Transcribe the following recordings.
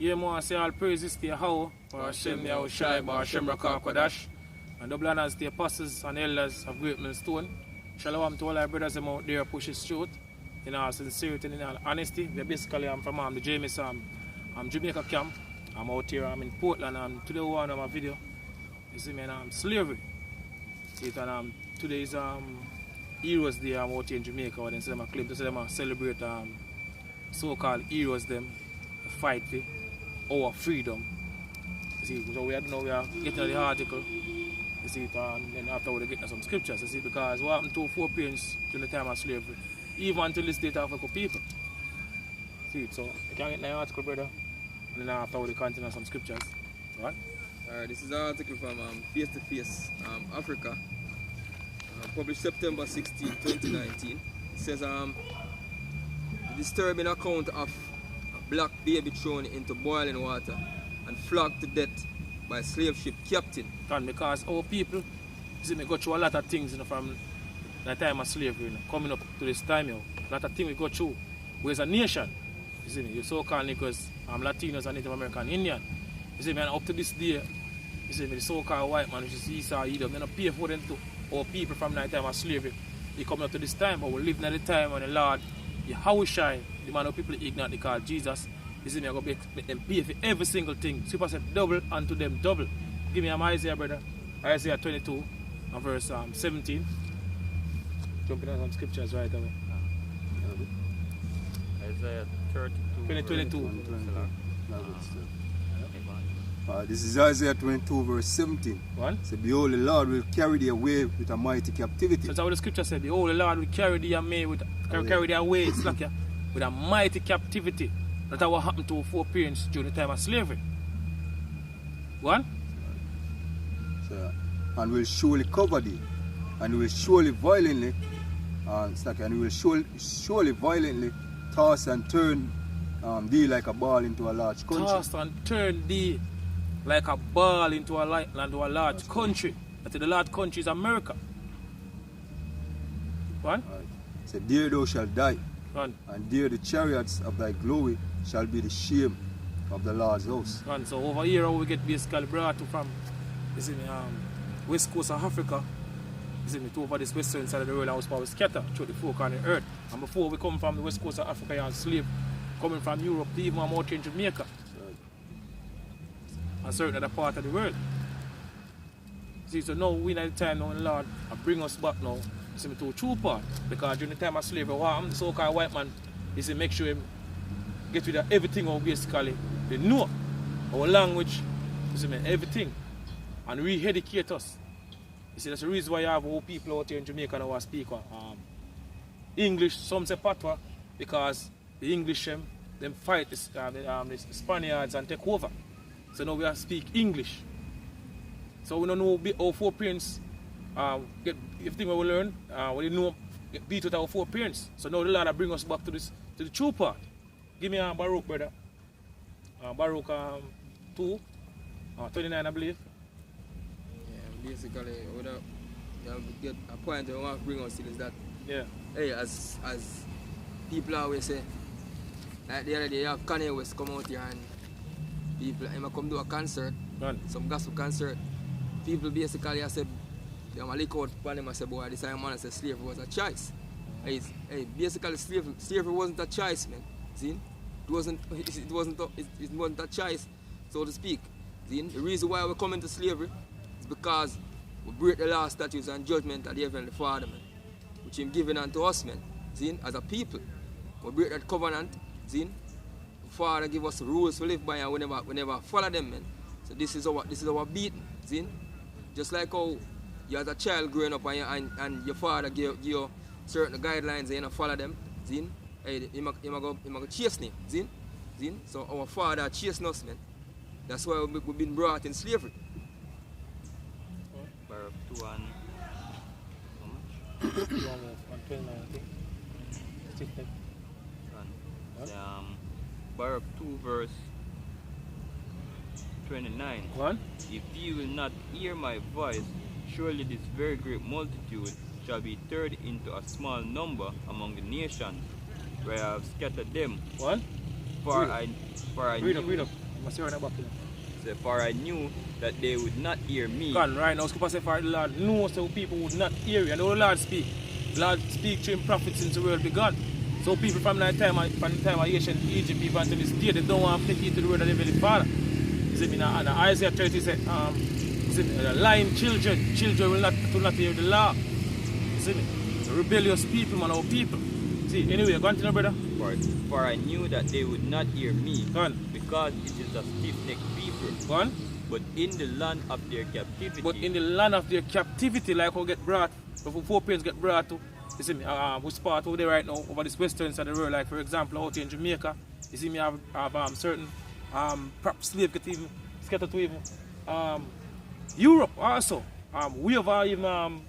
Yeah, man, I say all praises to Yahweh, for Hashem Yahushai, for Hashem Rakah Kodash, and double honors to the apostles and elders of Great Millstone. Shalom to all our brothers out there push his truth in all sincerity and in all honesty. Basically, I'm from the Jamaica, Jamaica camp. I'm out here, I'm in Portland, and today we want to have a video. You see me, slavery. See it, and today is Heroes Day. I'm out here in Jamaica, and then I claim to say them celebrate so-called heroes them fight for our freedom. You see, so we are getting the article. You see it, and then after we get some scriptures. You see, because what happened to foreparents during the time of slavery, even until this date of people. See it, so you can get the article, brother, and then after we continue some scriptures. Right? Alright, this is an article from Face to Face Africa, published September 16, 2019. It says the disturbing account of a black baby thrown into boiling water and flogged to death by a slave ship captain. And because our people, you see, we go through a lot of things, you know, from the time of slavery, you know, coming up to this time, you know, a lot of things we go through. We as a nation, you see, you so-called Negroes, Latinos and Native American Indian, you see, man, up to this day, you see, the so-called white man, which is Esau, Edom, they don't pay for them to our people from the time of slavery. They coming up to this time, but we live in the time when the Lord, Yahushai, the man of people ignorant, they call Jesus. You see me, I'm going to make them pay for every single thing. Super said double unto them double. Give me Isaiah, brother. Isaiah 22 and verse 17. Jumping on some scriptures right away. Isaiah 32. 22. This is Isaiah 22 verse 17. What? So behold, the Lord will carry thee away with a mighty captivity. That's what the scripture said. Behold, the Lord will carry thee away it's like with a mighty captivity. That's what happened to our foreparents during the time of slavery. What? So, and will surely cover thee, and will surely violently, and will surely violently toss and turn thee like a ball into a large country. Toss and turn thee like a ball into a large country. That the large country is America. What? Right. So there thou shalt die, and there the chariots of thy glory shall be the shame of the Lord's house. And so over here we get basically brought to from, you see me, west coast of Africa, you see me, to over this western side of the world, and was probably scattered through the four corners of the earth. And before we come from the west coast of Africa, you had slave coming from Europe to even out in Jamaica. And certain other part of the world. See, so now we at the time now, the Lord bring us back now, you see me, to a true part. Because during the time of slavery, what happened, the so-called white man, you see, make sure him get rid of everything or basically they know our language, you see me, everything, and re-educate us. You see, that's the reason why you have all people out here in Jamaica now who speak English. Some say patois because the English them fight the Spaniards and take over. So now we have to speak English. So we don't know our foreparents get everything we learn. We know beat with our foreparents. So now the Lord bring us back to the true part. Give me a Baruch, brother. Baruch 2, 29, I believe. Yeah, basically, what get a point I want to bring us to is that, yeah, hey, as people always say, like the other day, you have Kanye West come out here and people come do a concert, some gospel concert. People basically said, they look out for them and say, boy, this man said slavery was a choice. Hey, basically, slavery wasn't a choice, man. See? It wasn't a choice, so to speak. See? The reason why we come into slavery is because we break the law, statutes, and judgment of the Heavenly Father, man, which Him given unto us, man. See? As a people, we break that covenant. See? The Father give us rules to live by, and we never follow them, man. So this is our beating. See? Just like how you as a child growing up and your father give you certain guidelines and you don't follow them. See? Hey, he go chase me, see? So our father chasing us, man. That's why we've been brought in slavery. Baruch 2 and how much? Baruch 2 verse 29. What? If ye will not hear my voice, surely this very great multitude shall be turned into a small number among the nations, where I have scattered them. What? For I Read up. What's your back here? Say, for I knew that they would not hear me. Gone right now, Scripture says, for the Lord knows so people would not hear you. And the Lord speak. The Lord speak through him prophets since the world began. So people from the time of ancient Egypt, people until this day, they don't want to take heed to the word of the Heavenly Father. You see, in Isaiah 30 said, lying children will not hear the law. You see me? The rebellious people, man, our people. See, anyway, go on to the brother. For I knew that they would not hear me. Go on. Because it is a stiff-necked people. Go on. But in the land of their captivity. Like we get brought, before 4 parents get brought to, you see me, we spot over there right now, over this western side of the world, like for example, out here in Jamaica, you see me have certain perhaps slave get even scattered to even Europe also. We have even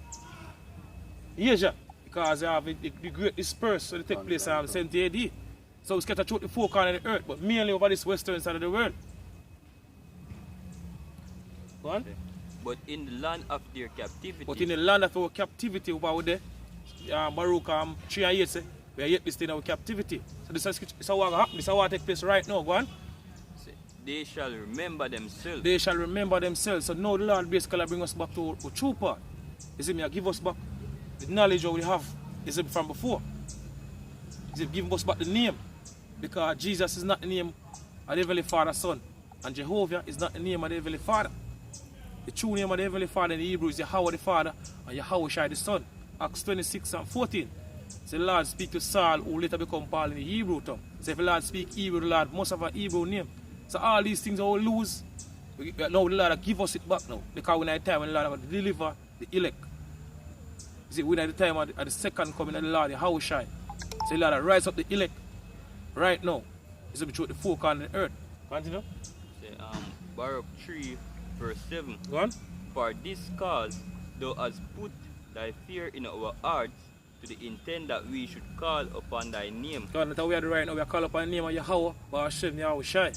Asia, because they have the great disperse, so they take place 70 AD. So we scattered throughout the 4 corners of the earth, but mainly over this western side of the world. What? But in the land of their captivity. But in the land of our captivity over there, Baruch 3 and 8 say, we are yet still in our captivity. So this is what happen. This is what take place right now. Go on. They shall remember themselves. They shall remember themselves. So now the Lord basically bring us back to our true part. You see me, give us back the knowledge that we have from before. He give us back the name. Because Jesus is not the name of the Heavenly Father's Son. And Jehovah is not the name of the Heavenly Father. The true name of the Heavenly Father in the Hebrew is Yahweh the Father and Yahweh Shai the Son. Acts 26 and 14. So the Lord speak to Saul, who later become Paul in the Hebrew tongue. So if the Lord speak Hebrew, the Lord must have a Hebrew name. So all these things are all lose. Now the Lord give us it back now. Because we're at the time when the Lord will deliver the elect. You see, we're at the time of the second coming of the Lord, Yahweh Shai. So the Lord will rise up the elect right now. It's going to be through the 4 corners of the earth. Continue. Say, Baruch 3 verse 7. Go on. For this cause thou hast put thy fear in our hearts, to the intent that we should call upon thy name. God, that's how we are right now. We are calling upon the name of Yahweh, Hashem, Yahweh Shai.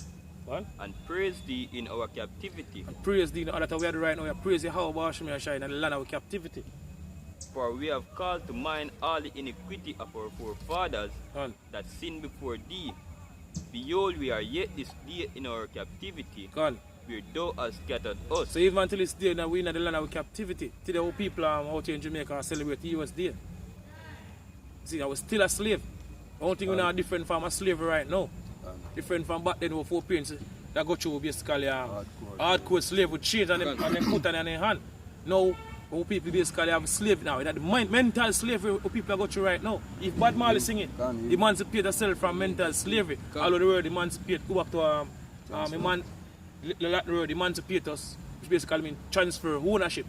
And praise thee in our captivity. And praise thee, that's how we are right now. We are praise Yahweh, Hashem, Yahweh Shai in the land of our captivity. For we have called to mind all the iniquity of our forefathers that sinned before thee. Behold, we are yet this day in our captivity, where thou hast scattered us. So even until this day, now we are in the land of our captivity. Today, our people out here in Jamaica celebrate the US Day. See, I was still a slave. The only thing we're not different from a slave right now. Different from back then, we 4 parents that go through basically hardcore slave with chains and them put on their hand. Now, our people basically have a slave now. That the mental slavery our people go through right now. If Bad Marley sing it, emancipate yourself from mental slavery. All of the word emancipate, go back to the Latin word emancipate us, which basically means transfer ownership.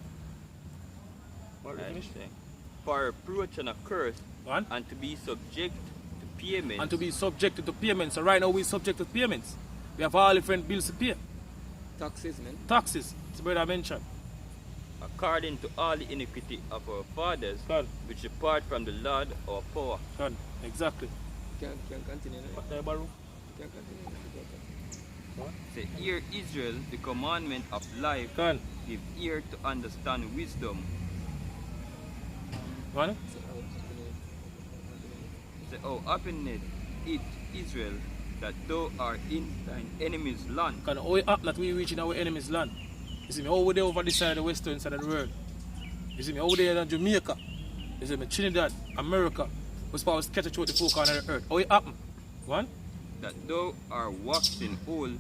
For reproach and a curse, and to be subject to payments. And to be subjected to payments. So right now we're subject to payments. We have all different bills to pay. Taxes, man. Taxes, it's brother mentioned. According to all the iniquity of our fathers, which depart from the Lord our power. Exactly. Can continue. Can continue. Say, hear Israel, the commandment of life. Give ear to understand wisdom. What? Say, oh, happiness it Israel, that thou art in thine enemy's land. Can we up that we reach in our enemy's land? You see me over there over this side of the western side of the world. You see me over there in Jamaica. You see me Trinidad, America. Was supposed to catch it through the 4 corners of the earth. How it happen? What? That thou art waxing old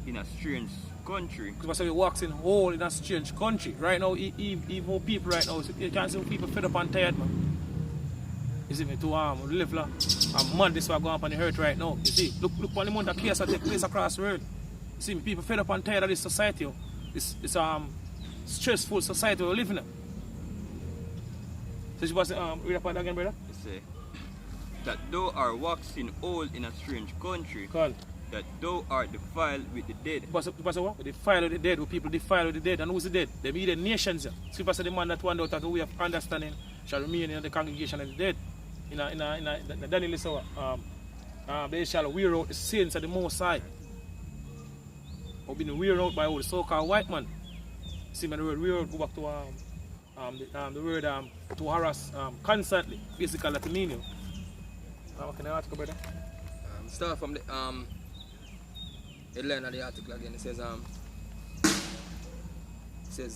in a strange country. Because we waxing old in a strange country. Right now, even people right now, you can't see people fed up and tired, man. You see me, to live like a man, this is what going on the earth right now. You see, look on the amount of chaos that take place across the world. You see me, people fed up and tired of this society. This stressful society we're living in. So you want to read up on that again, brother? You say, that thou art waxing old in a strange country, that thou art defiled with the dead. What? Defiled with the dead, with people defiled with the dead. And who's the dead? They be the nations. Scripture said the man that wandered out of the way of understanding shall remain in the congregation of the dead. In Daniel said, they shall wear out the saints of the Most High. Or being wear out by all the so-called white man. See, man, the word wear out go back to the word to harass constantly. Basically, that's the meaning. Can I ask you, brother? Start from the headline of the article again. It says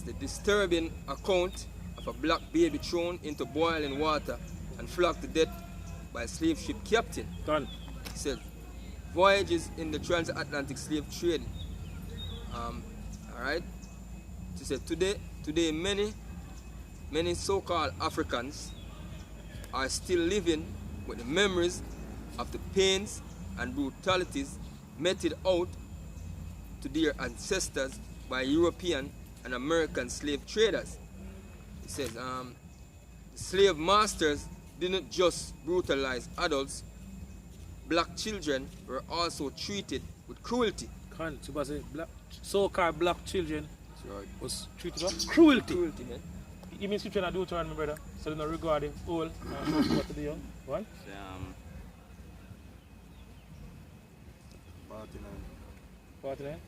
the disturbing account of a black baby thrown into boiling water and flogged to death by a slave ship captain. Done. It says voyages in the transatlantic slave trade. Alright. She said today many so-called Africans are still living with the memories of the pains and brutalities meted out to their ancestors by European and American slave traders. It says slave masters didn't just brutalize adults, black children were also treated with cruelty. So-called black children Right. was treated with cruelty. Cruelty, man. Give me scripture and Deuteronomy, my brother. So they don't regard the old what to the young. One. 49.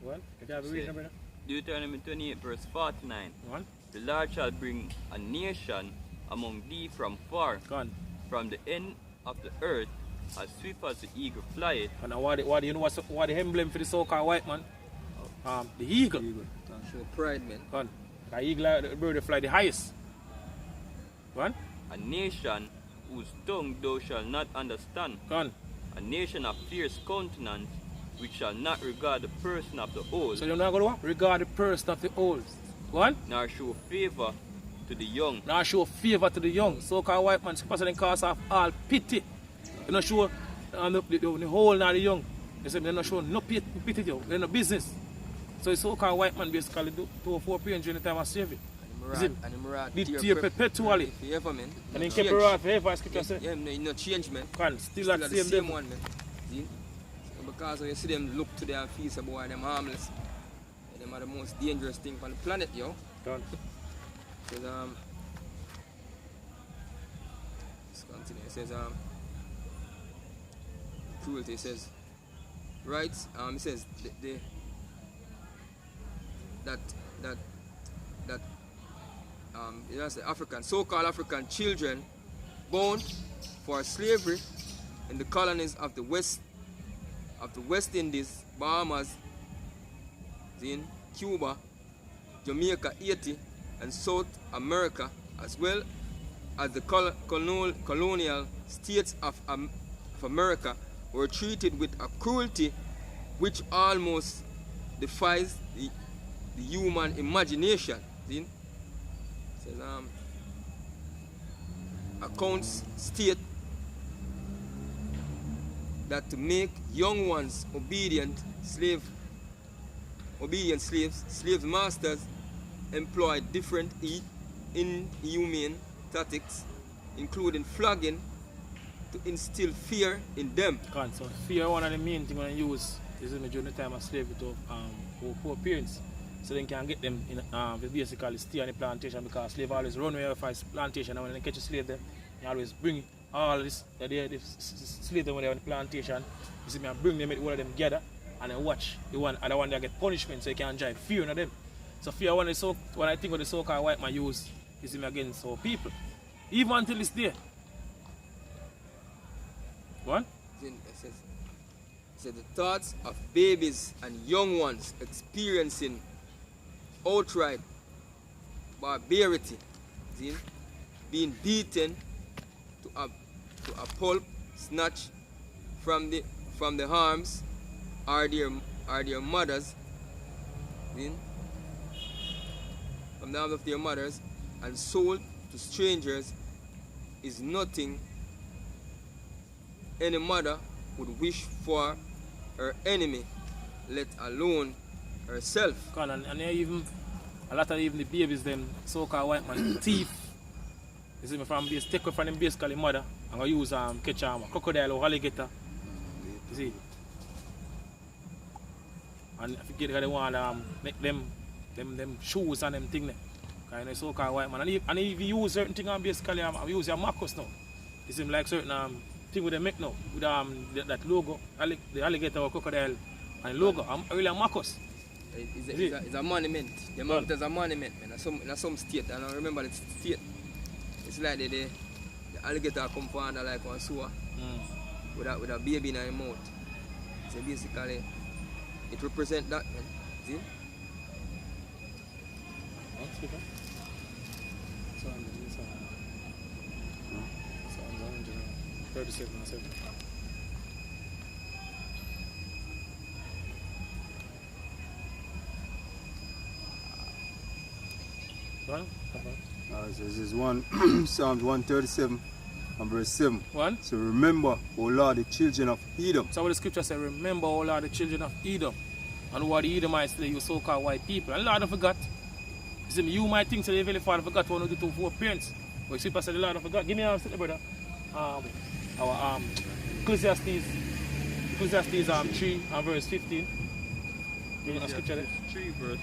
One. Can you have a reading, brother? Deuteronomy 28 verse 49. One. The Lord shall bring a nation among thee from far, Gone. from the end of the earth, as swift as the eagle flieth. And now what you know what the emblem for the so-called white man? The eagle. Show pride, man. Gone. The eagle, the bird that fly the highest. One. A nation whose tongue thou shalt not understand. Gone. A nation of fierce countenance, which shall not regard the person of the old, So you're not going to what? Regard the person of the old. One. nor show favor to the young. Now show favor to the young. So-called white man, supposed to cause of all pity. You know, show the whole now the young. They say they're not showing no pity to you. They're no business. So the so-called white man basically do 2 or 4 parents during the time of slavery. And him rod Did tear perpetually. Forever, man. And then kept it around forever, as scripture say. Yeah, no change, man. Can still that the same same devil. one, man. See? So because when you see them look to their feet, so boy, them harmless. And them are the most dangerous thing on the planet, yo. Done. It says, let's continue. It says, cruelty. It says, rights. It says you know, say African, so-called African children born for slavery in the colonies of the West Indies, Bahamas, in Cuba, Jamaica, Haiti, and South America, as well as the colonial states of America, were treated with a cruelty which almost defies the human imagination. See? It says, accounts state that to make young ones obedient slaves, slave masters employ different inhumane tactics, including flogging, to instill fear in them. So fear one of the main things when I use is during the time of slavery to poor parents. So they can get them in basically stay on the plantation, because slave always run away from plantation, and when they catch a slave them, they always bring all this slave them when they're on the plantation. You see me, I bring them, all of them together, and then watch the other one that get punishment, so you can drive fear into them. So fear one is when I think of the so-called white man use, you see me again, so people, even until this day. What? It says the thoughts of babies and young ones experiencing outright barbarity, being beaten to a pulp, snatched from the arms are their mothers, from the arms of their mothers, and sold to strangers is nothing any mother would wish for her enemy, let alone herself. And even a lot of even the babies, them so-called white man thief. You see me, from base, take away from them basically mother, and go use catch a crocodile or alligator. You see? And if you get the one make them shoes and them thing there. Because you know, so-called white man. And if you use certain things basically use your Marcus now. You see me, like certain thing with them make now, with that logo, the alligator or crocodile and logo. I'm really a Marcus. It's a monument. The mount is a monument, man. In some state, I don't remember the state. It's like the alligator come from under like one sewer with a baby in her mouth. So basically, it represents that, man. See? So 37 and 7. One? This is one Psalms 137 and verse 7. One? So remember, O Lord, the children of Edom. So what the scripture says, remember, O Lord, the children of Edom. And who are the Edomites, they you so-called white people. And the Lord forgot. You see, you might think so the Heavenly Father forgot one of the two four parents. But the scripture said the Lord forgot. Give me a second, brother. Our Ecclesiastes 3 and verse 15. Give me a scripture there. 3 verse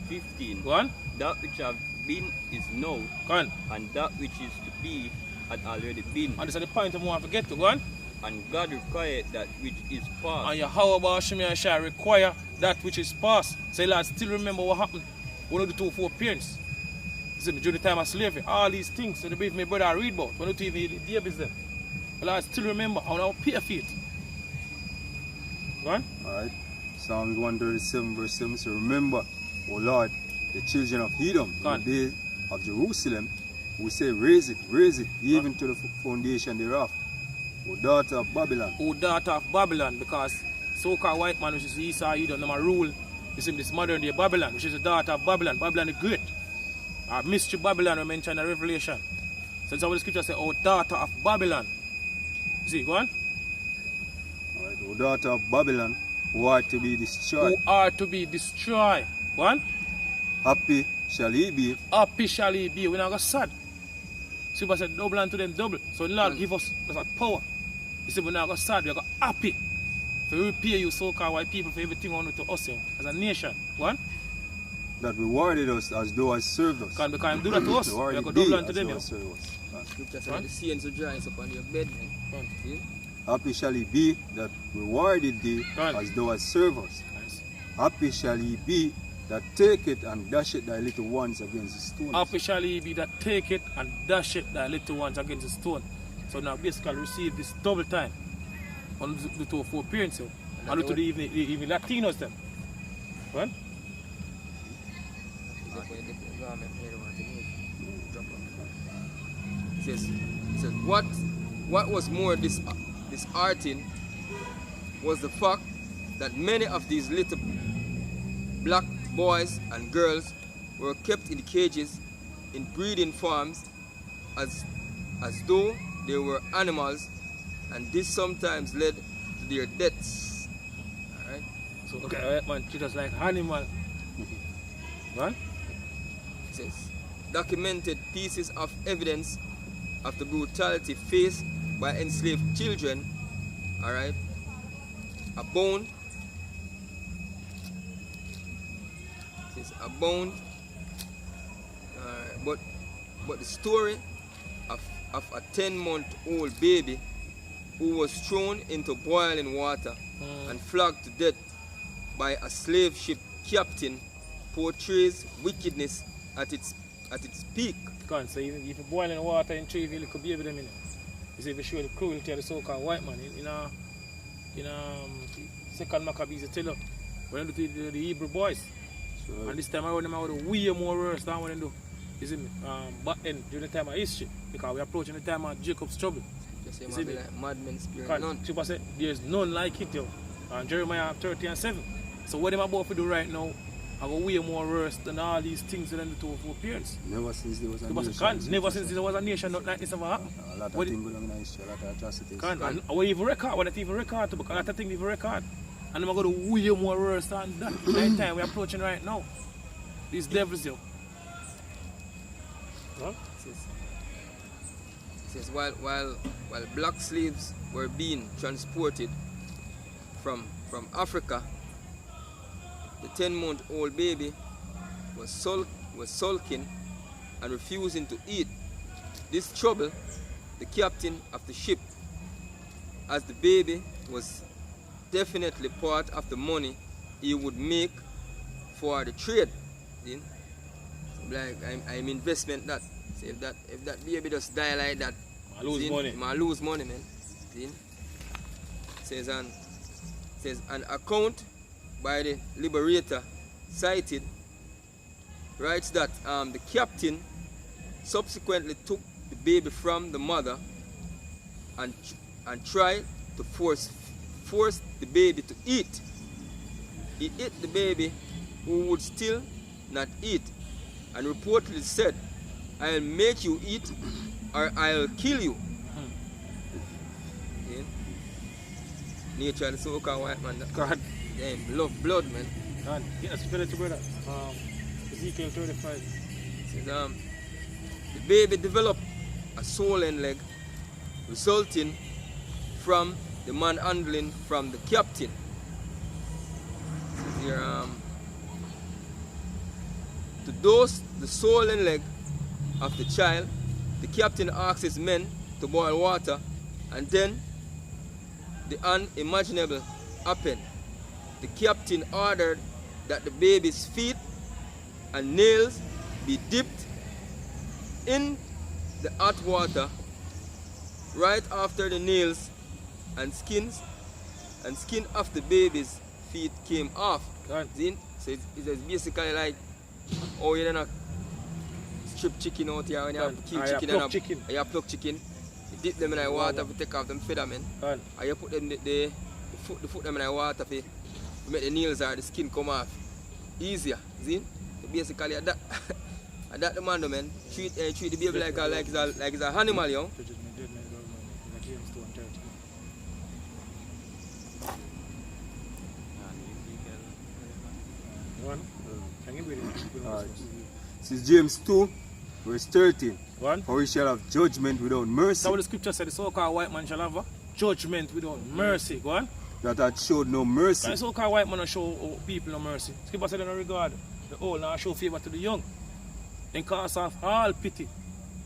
15. Go on. That which have been is now, Go on. and that which is to be had already been. And this is the point I want to forget to. Go on. And God required that which is past. And Yahweh Shemi Shai require that which is past. So Lord still remember what happened. One of the two four parents. You see, during the time of slavery, all these things, so the brief my brother I read about, when you even the business. But I still remember, I want to pay for it. Go on. Alright. Psalms 137 verse 7. So remember, O Lord, the children of Edom, in the day of Jerusalem, we say, raise it, even to the foundation thereof. O daughter of Babylon. O daughter of Babylon, because so-called white man, which is Esau, Edom, them rule. You see, this modern day Babylon, which is the daughter of Babylon. Babylon the Great. Or mystery Babylon, we mentioned in Revelation. So that's what the scripture says, O daughter of Babylon. See, go on. Alright, O daughter of Babylon, who are to be destroyed. Who are to be destroyed. Go on. Happy shall he be. Happy shall he be. We're not going to sad. Super said double unto them double. So the Lord give us that power. He said we're not going to sad, we're going to happy. For repay you so-called white people for everything on to us as a nation. Go on. That rewarded us as though I served us. Because we do that to us. We're going to double unto them. Scripture said the saints will rise upon your bed, man. See? Happy shall he be that rewarded thee as thou hast served us. Nice. Happy shall he be that take it and dash it thy little ones against the stones. Happy shall he be that take it and dash it thy little ones against the stone. So now basically receive this double time on the two four parents. And to the even Latinos them. What? It says what was more disheartening was the fact that many of these little black boys and girls were kept in cages in breeding farms as though they were animals, and this sometimes led to their deaths. Alright? So okay, man, treat us like animal. What? It says documented pieces of evidence of the brutality faced by enslaved children, alright, abound. It is abound, but the story of a 10-month-old baby who was thrown into boiling water and flogged to death by a slave ship captain portrays wickedness at its peak. Can't say even if you boil in water in tree, you could be able to minute. You see, if you show the cruelty of the so-called white man in second Maccabees, you tell you when they do the Hebrew boys. Sure. And this time around them are way more worse than what they do. You see me? But then during the time of history, because we're approaching the time of Jacob's trouble. Just say like madmen spirit. None. People say there's none like it, yo. And Jeremiah 30 and 7. So what them about to do right now? I go way more worse than all these things that them do to our parents. Never since there was a nation. Never since there was a nation, not like this ever happened. A lot of things going on in history, a lot of atrocities. And we even record, what not even record, because a lot of things even record. And them are going to way more worse than that. That time we're approaching right now. These devils, yo. Huh? It says while black slaves were being transported from Africa, the 10-month-old baby was sulking and refusing to eat. This troubled the captain of the ship, as the baby was definitely part of the money he would make for the trade. See? Like I'm investment that. So if that baby just die like that, I lose money. I lose money, man. See? Says and says an account by the Liberator cited writes that the captain subsequently took the baby from the mother and tried to force the baby to eat. He ate the baby who would still not eat and reportedly said, "I'll make you eat or I'll kill you." Yeah. Nature and the so-called white man. God. Them love blood, man. God. Get us to brother. Ezekiel 35. Says, the baby developed a swollen leg resulting from the manhandling from the captain. Says here, to dose the swollen leg of the child, the captain asked his men to boil water, and then the unimaginable happened. The captain ordered that the baby's feet and nails be dipped in the hot water. Right after the nails and skin of the baby's feet came off. See? So it's basically like, oh, you don't strip chicken out here when you have kill chicken and you pluck chicken. You dip them in the water to take off them feather, man. And you put them the foot them in the water to make the nails or the skin come off easier. See? So basically that that the man, man, treat the baby like it's an animal, you know. This is James 2, verse 13. One. For we shall have judgment without mercy. That's what the scripture said. The so-called white man shall have a judgment without mercy. Go on. That had showed no mercy. The so-called white man show people no mercy. Scripture said in regard the old now show favor to the young. In cause of all pity.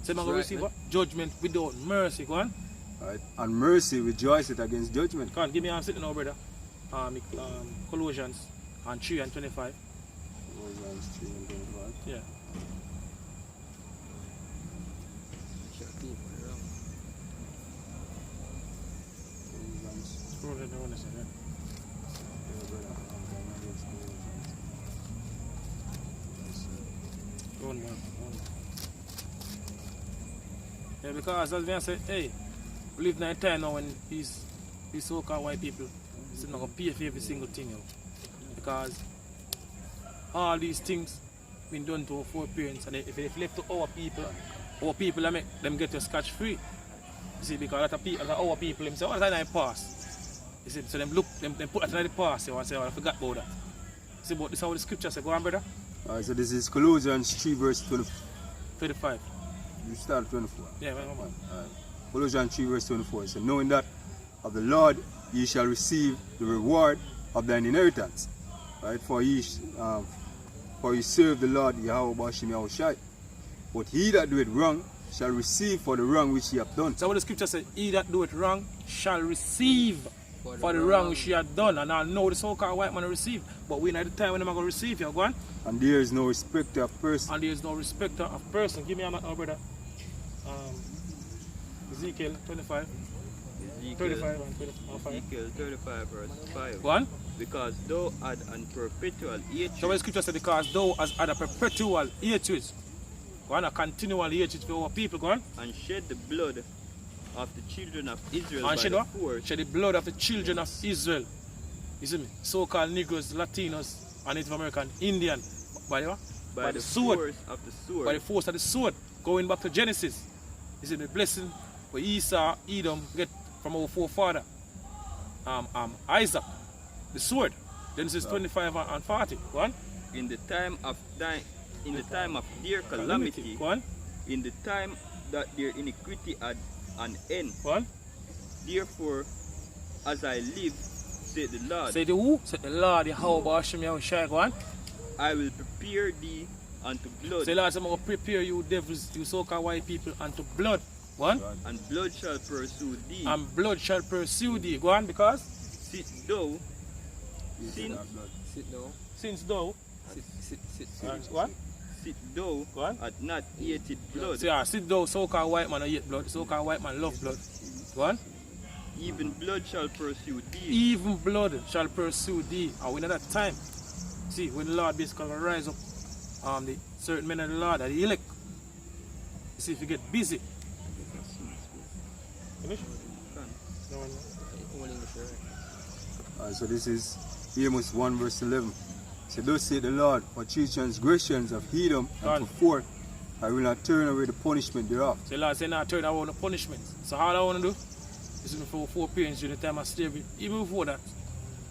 So I'm going to receive a judgment without mercy. Go on. Right. And mercy rejoiceth against judgment. Come on, give me a sitting now, brother. Colossians 3 and 25. Colossians 3 and 25. Yeah. Yeah, because as we say, hey, we live in a time now when these so-called white people is not going to pay for every single thing, you know, because all these things been done to our foreparents, and if it's left to our people that make them get a scotch free. You see, because our people them say, what is that in the past? You see, so them put that in the past, you want to say, oh, I forgot about that. See, but this is how the scripture says. Go on, brother. Alright, so this is Colossians 3 verse 25. You start 24. Yeah, man. Alright. Colossians 3 verse 24. So knowing that of the Lord ye shall receive the reward of thine inheritance. Right? For ye serve the Lord Yahweh Bashim Yahushai. But he that doeth wrong shall receive for the wrong which he hath done. So what the scripture says, he that doeth wrong shall receive for the wrong which he hath done. And I know the so-called white man will receive. But we know the time when they're going to receive you. Go on. And there is no respecter of person. And there is no respecter of person. Give me a minute now, brother. Ezekiel 25. 35 and 25. Ezekiel 35 verse 5. Go on. Because thou had an perpetual hatred. So what the scripture says, because thou hast had a perpetual hatred. Go on, a continual hatred for our people. Go on. And shed the blood of the children of Israel And by shed the what? force. Shed the blood of the children of Israel. You see me? So-called Negroes, Latinos, and Native American, Indian. By what? By the sword. force of the sword. By the force of the sword. Going back to Genesis. You see the blessing where Esau, Edom get from our forefather. Isaac. The sword. Genesis 25 and 40. Go on. In the time of their calamity. Go on. In the time that their iniquity had an end. Go on. Therefore, as I live, said the Lord. Say the who? Said the Lord, Yahweh Bashim Yahushai. Go on. I will prepare thee unto blood. Say Lord, I'm going to prepare you devils, you so-called white people, unto blood. Go on. And blood shall pursue thee. And blood shall pursue thee. Go on, because Sit thou. since thou what? Sit thou Go on. had not hated blood. So yeah, sit thou, so-called white man hate blood, so-called white man love blood. Go on. Even blood shall pursue thee. Even blood shall pursue thee. And when at that time, see, when the Lord basically rise up, the certain men of the Lord, that the elect, you see, if you get busy. Finish? No, no. So this is Amos 1 verse 11. So thus say the Lord, for three transgressions of Edom and for four, I will not turn away the punishment thereof. So the Lord said not turn away the punishment. So how I want to do? This is before 4 parents during the time of slavery. Even before that,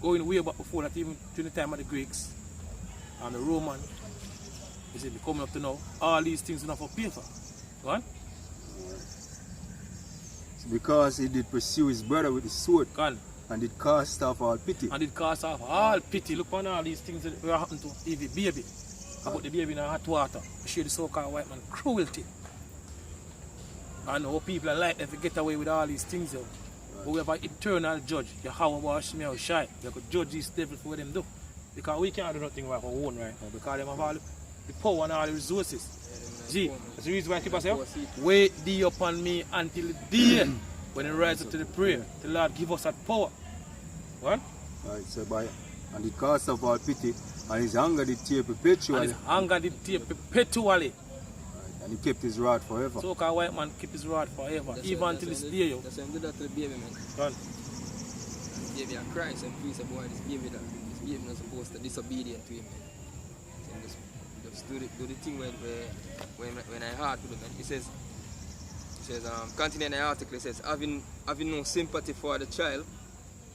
going way back before that, even during the time of the Greeks and the Roman, you see, coming up to now, all these things are not for paper. Go on. So because he did pursue his brother with the sword, Go on. and did cast off all pity. And it cast off all pity. Look on all these things that will happen to Evie baby. About the baby in hot water. Show the so-called white man cruelty. And how people are like if they get away with all these things. Right. But we have an eternal judge. Yahweh wash me out shy. You could judge these devils for what them do. Because we can't do nothing right our own right now. Because them have all the power and all the resources. See, that's the reason why I keep saying, wait thee upon me until the day when it rises to the prayer. The Lord give us that power. What? Right, so and he cast off all pity, and his anger did tear perpetually. And his anger did tear perpetually. Right, and he kept his rod forever. So can white man keep his rod forever, That's even until this day. That's why I do that to the baby, man. Done. The baby are crying, so please boy, this baby not supposed to disobedient to him. So just do the thing when I heard to them. It says continuing the article, it says, having no sympathy for the child,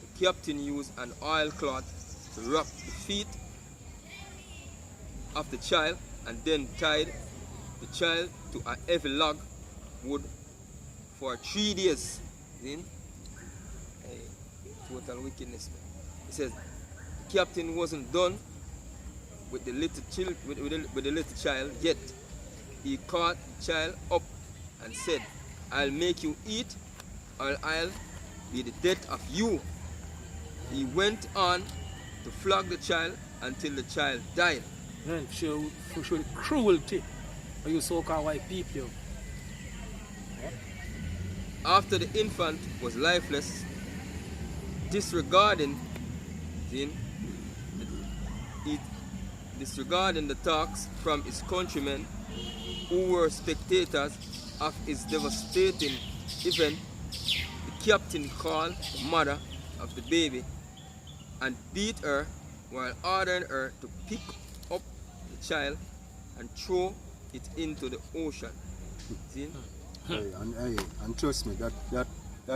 the captain used an oilcloth to wrap the feet of the child and then tied the child to a heavy log wood for 3 days. Then, total wickedness. It says the captain wasn't done with the little child yet. He caught the child up and said, I'll make you eat, or I'll be the death of you. He went on to flog the child until the child died. Man, show the cruelty of you so-called white people. After the infant was lifeless, disregarding the talks from his countrymen who were spectators of his devastating event, the captain called the mother of the baby and beat her while ordering her to pick up the child and throw it into the ocean. See? And trust me, that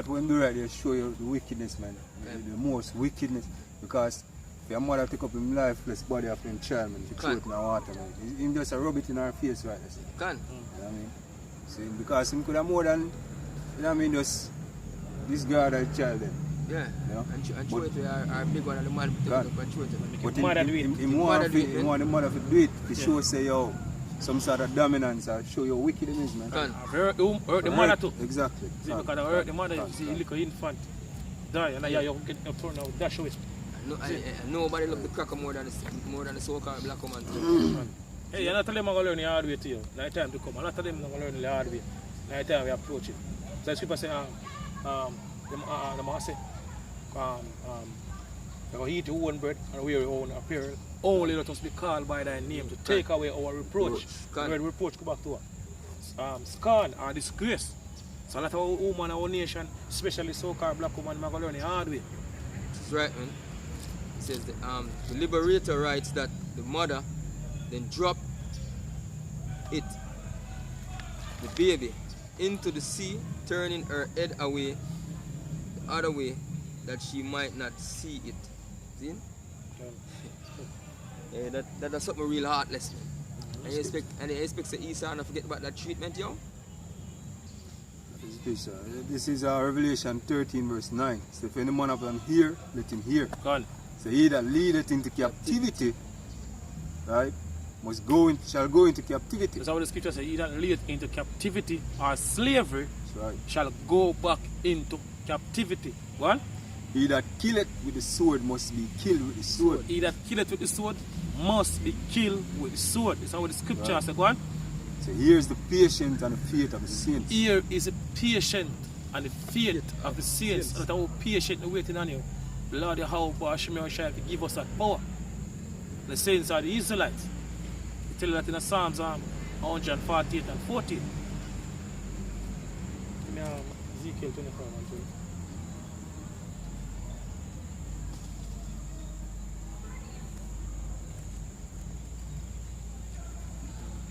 when do right, they show you the wickedness, man. The most wickedness. Because if your mother pick up him lifeless body of him child, man, to throw it in the water, man. Him just rub it in her face right there. Can. You know what I mean? See, because him could have more than, you know what I mean, just this girl that child then. Yeah. You know? And throw it to our big one and the man pick it up and throw it. But Him want the mother to do it to show say yo some sort of dominance or show your wickedness, man. Can. Hurt the mother too. Exactly. See, because I hurt the mother, you see, little infant die, and now you get your turn out, dash away. Nobody love the cracker more than the so-called black woman. Hey, you're not telling them I'm going to learn the hard way to you. Night time to come. I'm not telling them I'm going to learn the hard way. Night time we approach it. So the scripture say, the man say, we're going to eat your own bread and wear your own apparel. Only let us be called by thy name to take away our reproach. Where reproach go back to us. Scorn or disgrace. So a lot of women in our nation, especially so-called black women, are going to learn the hard way. That's right, man. It says the liberator writes that the mother then dropped the baby, into the sea, turning her head away the other way that she might not see it. See? Yeah, that's something real heartless, man. And you expect the Esau not forget about that treatment, yo? This is Revelation 13 verse 9. So if any man of them hear, let him hear. Gone. So he that leadeth into captivity, right, shall go into captivity. That's how the scripture says, he that leadeth into captivity or slavery Right. shall go back into captivity. What? He that killeth with the sword must be killed with the sword. He that killeth with the sword must be killed with the sword. That's how the scripture says, go on. So here's the patience and the faith of the saints. Here is a patient and the faith of the saints that are patiently waiting on you. The Lord Yahweh Hashem shall give us that power. The saints are the Israelites. He tell you that in the Psalms 148 and 14. Give me Ezekiel 24 and 20.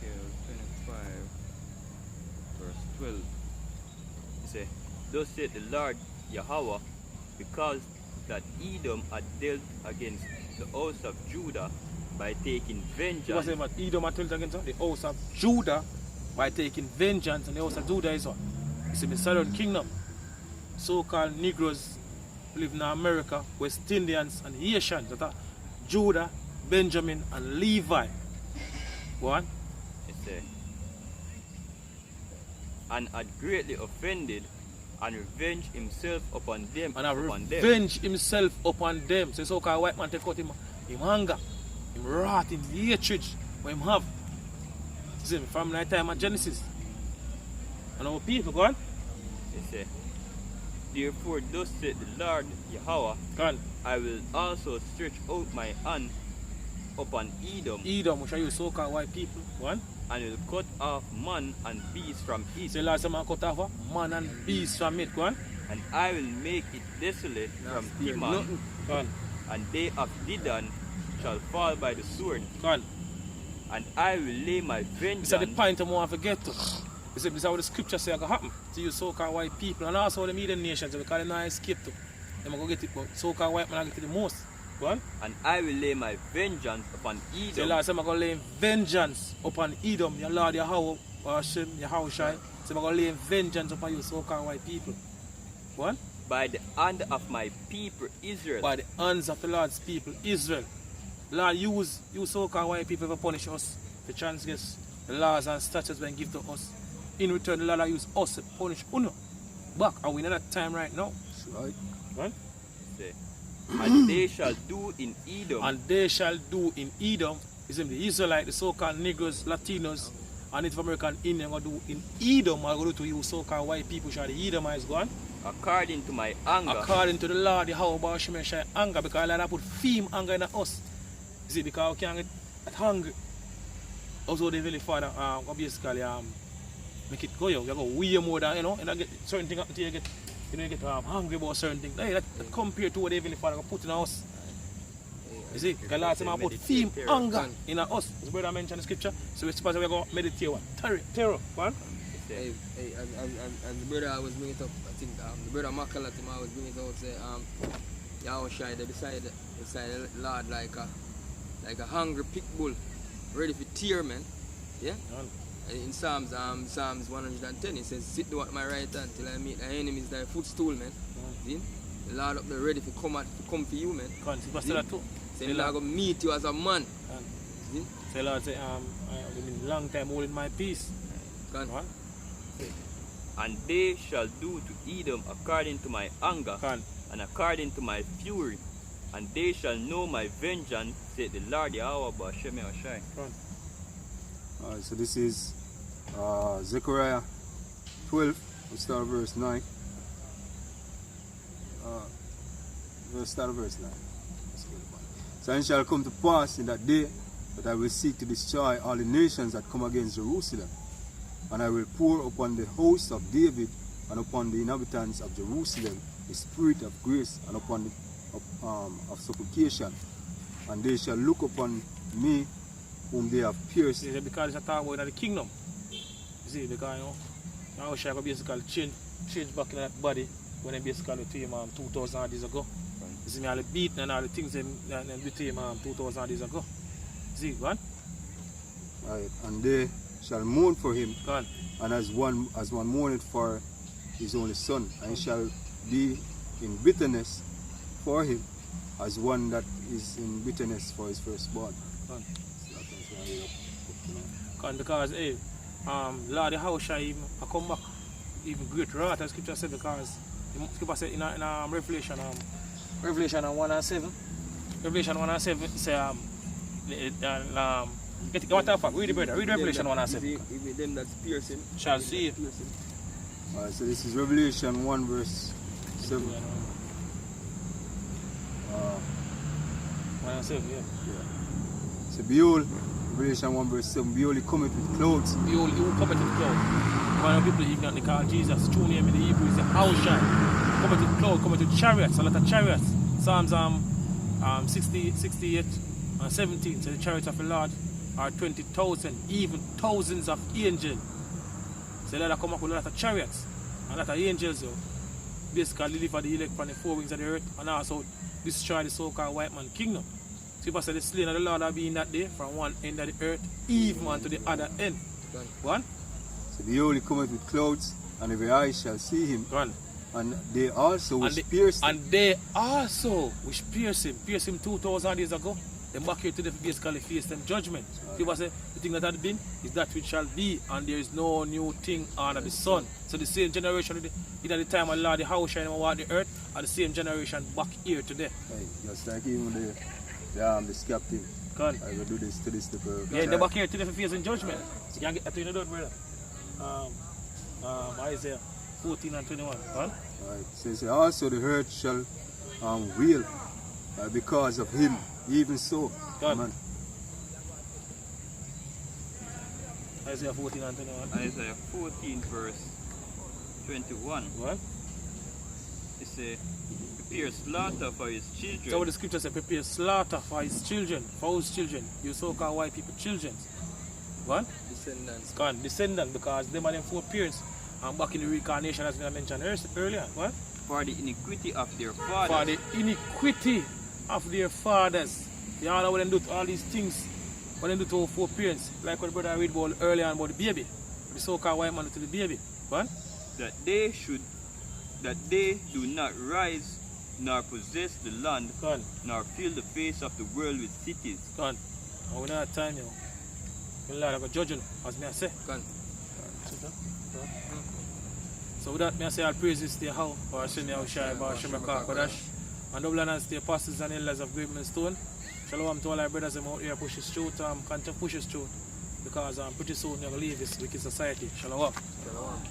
Ezekiel 25, verse 12. He said, Thus said the Lord Yahweh, because that Edom had dealt against the house of Judah by taking vengeance. What's about Edom had dealt against the house of Judah by taking vengeance, and the house of Judah is what? It's in the southern kingdom. So-called Negroes live in America, West Indians and Haitians that are Judah, Benjamin and Levi. Go on. It said, and had greatly offended and revenged himself upon them. And revenged himself upon them. So so-called white man take out him anger, him wrath, him hatred what him have. See, from the time of Genesis. And our people, go on. It said, Therefore thus said the Lord Yahweh, Go on. I will also stretch out my hand upon Edom, which are you so-called white people, go on. and will cut off man and beast from it. So last time I cut off man and beast from it, go on. And I will make it desolate from Teman, Go on. and they of Dedan shall fall by the sword. Go on. And I will lay my This vengeance. is the point I want to get to. This is how the scripture say it happen to you so-called white people and also the median nations because they not escape to. They go get it, but so-called white man get it the most. Go on. And I will lay my vengeance upon So Edom. last time I'm going to lay vengeance upon Edom, your Lord Yahweh, or Hashem, Yahweh Shai. So I'm going to lay vengeance upon you so-called white people. Go on. By the hand of my people Israel. By the hands of the Lord's people, Israel. Lord, use you so-called white people to punish us, to transgress the laws and statutes when given to us. In return, the Lord use us to punish Uno. Back, and we in that time right now. That's right. Right? Say, and they shall do in Edom. And they shall do in Edom, is in the Israelites, the so-called Negroes, Latinos, and Native American Indian going to do in Edom, are going to do to you so-called white people, shall the Edomites go on. According to my anger. According to the Lord, the how about Hashem shall anger, because the Lord put fame anger in us. You see, because we can't get hungry. Also, the Heavenly Father, basically, make it go, you go way more than, and I get certain things until you get, you get hungry about certain things. That compared to what the Heavenly Father put in us. You see, because Lord said, put fame anger in us. As brother mentioned in the scripture, so we're supposed to go meditate what? Terror, one. Hey, and the brother I was bringing it up, I think the brother Makalatima I was bringing it up, say, Yahweh Shai, they beside the Lord like a hungry pit bull, ready for tear, man. Yeah? In Psalms 110, it says, sit down at my right hand till I meet the enemies thy footstool, man. See? The Lord up there ready to come for you, man. See that too. Say, the Lord going to meet you as a man. See? Say, Lord, say, I've been a long time holding my peace. Can. And they shall do to Edom according to my anger, and according to my fury, and they shall know my vengeance, said the Lord Yahweh B'Hashem Yahushai. Alright, so this is Zechariah 12, we start verse 9. Let's start verse 9. So it shall come to pass in that day that I will seek to destroy all the nations that come against Jerusalem. And I will pour upon the house of David and upon the inhabitants of Jerusalem the spirit of grace and upon the of supplication. And they shall look upon me whom they have pierced. Yeah, because it's a talk about the kingdom. You see, because now Shai basically change back in that body when they basically to him 2,000 years ago. You see me all the beating and all the things them between him 2,000 years ago. See, go on. Right. And they shall mourn for him, Go on. and as one mourneth for his only son, and shall be in bitterness for him, as one that is in bitterness for his firstborn. Because hey, Lord the house shall even come back even great wrath, as scripture said, because the scripture said in Revelation 1 and 7. Revelation 1 and 7 say what the fuck? Read the brother, read Revelation 1 and 7. Even them that's piercing Shall see. Alright, so this is Revelation 1 verse 7. So behold, Revelation 1 verse 7, behold he cometh with clouds. Behold, he will come with clouds. One of the people even they call Jesus, true name in the Hebrew is the Haushai. Cometh with clouds, cometh with chariots, a lot of chariots. Psalms 60, 68 and 17, so the chariots of the Lord are 20,000, even thousands of angels. So they come up with a lot of chariots and a lot of angels, basically deliver the elect from the four wings of the earth and also destroy the so-called white man kingdom. So people say the slain of the Lord will be in that day from one end of the earth even unto the other end. One. So behold he cometh with clouds, and every eye shall see him. One. And they also which pierced him. And they also which pierced him 2,000 years ago. They back here today basically face them judgment. People say the thing that had been is that which shall be, and there is no new thing under the sun. So the same generation in the time of Lord the house shine over the earth, are the same generation back here today. Hey, just like even the captain. I will do this to this people. Yeah, they back here today for facing judgment. So you can get that thing done, brother. Isaiah 14 and 21. Right? It says also the earth shall wail because of him. Even so, man. Isaiah 14 and 21. Isaiah 14 verse 21. What? It says, prepare slaughter for his children. So what the scripture says, prepare slaughter for his children. For whose children? You so-called white people children. What? Descendants. Descendant, because them are them four parents. And back in the reincarnation as I mentioned earlier. What? For the iniquity of their fathers. For the iniquity of their fathers. You all know what they do to all these things. What they do to our four parents. Like what brother read about earlier on about the baby. The so-called white man to the baby. What? That they do not rise nor possess the land, nor fill the face of the world with cities. And we don't have time, the Lord have a judging, as me I say. So with that, me I say I'll praise this day how, or Shemya Ushai, or Jamaica, Kodash, and double honors to the apostles and elders of Great Millstone. Shalom to all our brothers out here, push his truth, continue to push his truth, because pretty soon you're going to leave this wicked society. Shalom. Shalom.